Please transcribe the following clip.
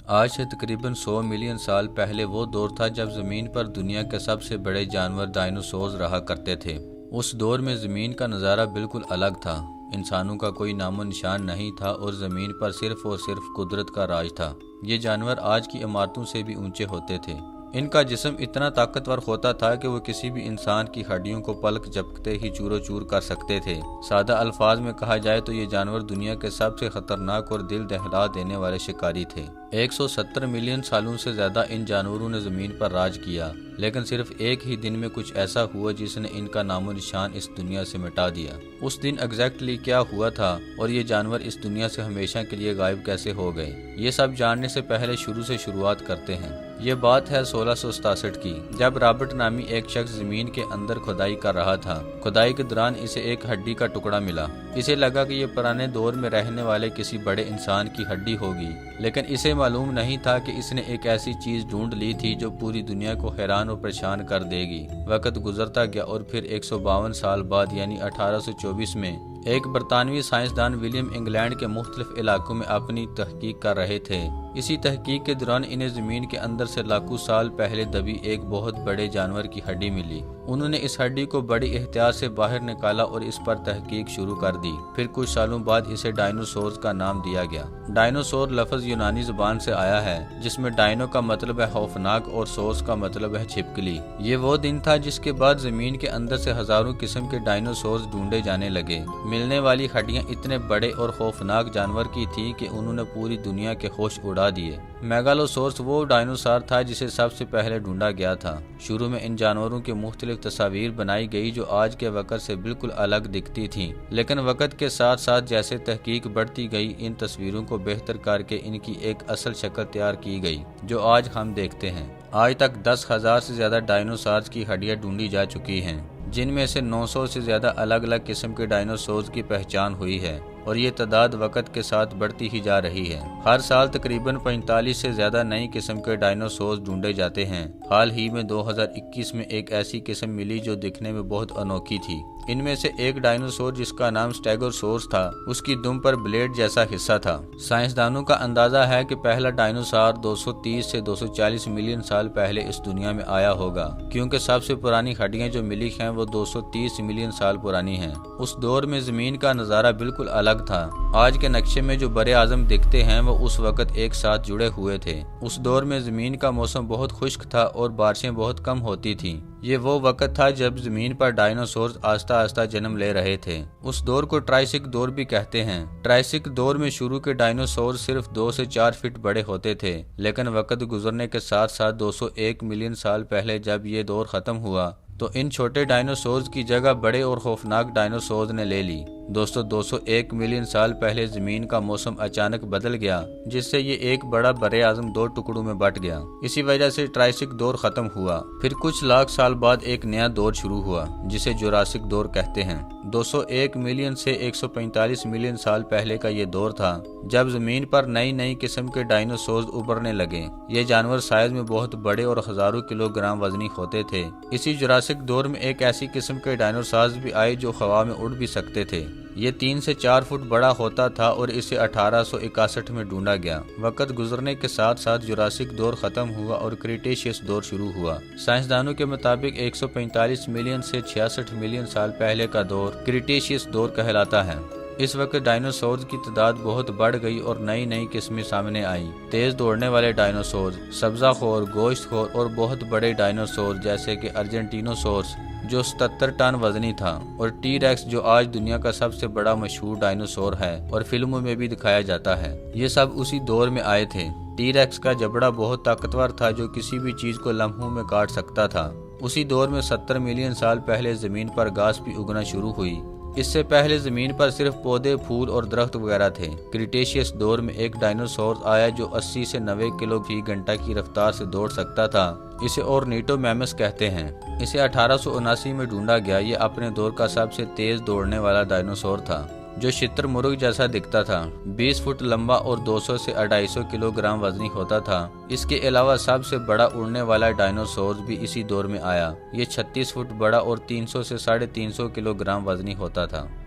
آج سے تقریباً 100 ملین سال پہلے وہ دور تھا جب زمین پر دنیا کے سب سے بڑے جانور ڈائنوسورز رہا کرتے تھے۔ اس دور میں زمین کا نظارہ بالکل الگ تھا۔ انسانوں کا کوئی نام و نشان نہیں تھا اور زمین پر صرف اور صرف قدرت کا راج تھا۔ یہ جانور آج کی عمارتوں سے بھی اونچے ہوتے تھے۔ ان کا جسم اتنا طاقتور ہوتا تھا کہ وہ کسی بھی انسان کی ہڈیوں کو پلک جھپکتے ہی چورو چور کر سکتے تھے۔ سادہ الفاظ میں کہا جائے تو یہ جانور دنیا کے سب سے خطرناک اور دل دہلا دینے والے شکاری تھے۔ 170 ملین سالوں سے زیادہ ان جانوروں نے زمین پر راج کیا، لیکن صرف ایک ہی دن میں کچھ ایسا ہوا جس نے ان کا نام و نشان اس دنیا سے مٹا دیا۔ اس دن ایگزیکٹلی کیا ہوا تھا اور یہ جانور اس دنیا سے ہمیشہ کے لیے غائب کیسے ہو گئے، یہ سب جاننے سے پہلے شروع سے شروعات کرتے ہیں۔ یہ بات ہے 1667 کی، جب رابرٹ نامی ایک شخص زمین کے اندر کھدائی کر رہا تھا۔ کھدائی کے دوران اسے ایک ہڈی کا ٹکڑا ملا۔ اسے لگا کہ یہ پرانے دور میں رہنے والے کسی بڑے انسان کی ہڈی ہوگی، لیکن اسے معلوم نہیں تھا کہ اس نے ایک ایسی چیز ڈھونڈ لی تھی جو پوری دنیا کو حیران و پریشان کر دے گی۔ وقت گزرتا گیا اور پھر 152 سال بعد یعنی 1824 میں ایک برطانوی سائنسدان ولیم انگلینڈ کے مختلف علاقوں میں اپنی تحقیق کر رہے تھے۔ اسی تحقیق کے دوران انہیں زمین کے اندر سے لاکھوں سال پہلے دبی ایک بہت بڑے جانور کی ہڈی ملی۔ انہوں نے اس ہڈی کو بڑی احتیاط سے باہر نکالا اور اس پر تحقیق شروع کر دی۔ پھر کچھ سالوں بعد اسے ڈائنوسورز کا نام دیا گیا۔ ڈائنوسور لفظ یونانی زبان سے آیا ہے، جس میں ڈائنو کا مطلب ہے خوفناک اور سورس کا مطلب ہے چھپکلی۔ یہ وہ دن تھا جس کے بعد زمین کے اندر سے ہزاروں قسم کے ڈائنوسورز ڈھونڈے جانے لگے۔ ملنے والی ہڈیاں اتنے بڑے اور خوفناک جانور کی تھی کہ انہوں نے پوری دنیا کے ہوش اڑا دیے۔ میگالوسورس وہ ڈائنوسار تھا جسے سب سے پہلے ڈھونڈا گیا تھا۔ شروع میں ان جانوروں کی مختلف تصاویر بنائی گئی جو آج کے وقت سے بالکل الگ دکھتی تھیں، لیکن وقت کے ساتھ ساتھ جیسے تحقیق بڑھتی گئی ان تصویروں کو بہتر کر کے ان کی ایک اصل شکل تیار کی گئی جو آج ہم دیکھتے ہیں۔ آج تک 10,000 سے زیادہ ڈائنوسارز کی ہڈیاں ڈھونڈی جا چکی ہیں، جن میں سے 900 سے زیادہ الگ الگ قسم کے ڈائنوسورز کی پہچان ہوئی ہے، اور یہ تعداد وقت کے ساتھ بڑھتی ہی جا رہی ہے۔ ہر سال تقریباً 45 سے زیادہ نئی قسم کے ڈائنوسورز ڈھونڈے جاتے ہیں۔ حال ہی میں 2021 میں ایک ایسی قسم ملی جو دکھنے میں بہت انوکھی تھی۔ ان میں سے ایک ڈائنوسور جس کا نام اسٹیگوسورس تھا، اس کی دم پر بلیڈ جیسا حصہ تھا۔ سائنسدانوں کا اندازہ ہے کہ پہلا ڈائنوسار 230 سے 240 ملین سال پہلے اس دنیا میں آیا ہوگا، کیونکہ سب سے پرانی ہڈیاں جو ملی ہیں وہ 230 ملین سال پرانی ہیں۔ اس دور میں زمین کا نظارہ بالکل الگ تھا۔ آج کے نقشے میں جو بر اعظم دکھتے ہیں وہ اس وقت ایک ساتھ جڑے ہوئے تھے۔ اس دور میں زمین کا موسم بہت خشک تھا اور بارشیں بہت کم ہوتی تھیں۔ یہ وہ وقت تھا جب زمین پر ڈائنوسورز آہستہ آہستہ جنم لے رہے تھے۔ اس دور کو ٹرائسک دور بھی کہتے ہیں۔ ٹرائسک دور میں شروع کے ڈائنوسورز صرف 2 سے 4 فٹ بڑے ہوتے تھے، لیکن وقت گزرنے کے ساتھ ساتھ 201 ملین سال پہلے جب یہ دور ختم ہوا تو ان چھوٹے ڈائنوسورز کی جگہ بڑے اور خوفناک ڈائنوسورز نے لے لی۔ 201 ملین سال پہلے زمین کا موسم اچانک بدل گیا، جس سے یہ ایک بڑا بر اعظم 2 ٹکڑوں میں بٹ گیا۔ اسی وجہ سے ٹرائسک دور ختم ہوا۔ پھر کچھ لاکھ سال بعد ایک نیا دور شروع ہوا جسے جوراسک دور کہتے ہیں۔ 201 ملین سے 145 ملین سال پہلے کا یہ دور تھا جب زمین پر نئی قسم کے ڈائنوسورز ابھرنے لگے۔ یہ جانور سائز میں بہت بڑے اور ہزاروں کلو گرام وزنی ہوتے تھے۔ اسی جوراسک دور میں ایک ایسی قسم کے ڈائنوسارز بھی آئے جو ہوا میں اڑ بھی سکتے تھے۔ یہ 3 سے 4 فٹ بڑا ہوتا تھا اور اسے 1861 میں ڈھونڈا گیا۔ وقت گزرنے کے ساتھ ساتھ جوراسک دور ختم ہوا اور کریٹیشیس دور شروع ہوا۔ سائنسدانوں کے مطابق 145 ملین سے 66 ملین سال پہلے کا دور کریٹیشیس دور کہلاتا ہے۔ اس وقت ڈائنوسورز کی تعداد بہت بڑھ گئی اور نئی قسمیں سامنے آئیں۔ تیز دوڑنے والے ڈائنوسورز، سبزہ خور، گوشت خور اور بہت بڑے ڈائنوسورز جیسے کہ ارجنٹینوسورس جو 77 ٹن وزنی تھا، اور ٹی ریکس جو آج دنیا کا سب سے بڑا مشہور ڈائنوسور ہے اور فلموں میں بھی دکھایا جاتا ہے۔ یہ سب اسی دور میں آئے تھے۔ ٹی ریکس کا جبڑا بہت طاقتور تھا جو کسی بھی چیز کو لمحوں میں کاٹ سکتا تھا۔ اسی دور میں 70 ملین سال پہلے زمین پر گھاس بھی اگنا شروع ہوئی۔ اس سے پہلے زمین پر صرف پودے، پھول اور درخت وغیرہ تھے۔ کریٹیشیس دور میں ایک ڈائنوسور آیا جو 80 سے 90 کلو فی گھنٹہ کی رفتار سے دوڑ سکتا تھا۔ اسے اورنیٹومیمس کہتے ہیں۔ اسے 1879 میں ڈھونڈا گیا۔ یہ اپنے دور کا سب سے تیز دوڑنے والا ڈائنوسور تھا جو شتر مرغ جیسا دکھتا تھا۔ 20 فٹ لمبا اور 200 سے 250 کلو گرام وزنی ہوتا تھا۔ اس کے علاوہ سب سے بڑا اڑنے والا ڈائنوسور بھی اسی دور میں آیا۔ یہ 36 فٹ بڑا اور 300 سے 350 کلو گرام وزنی ہوتا تھا۔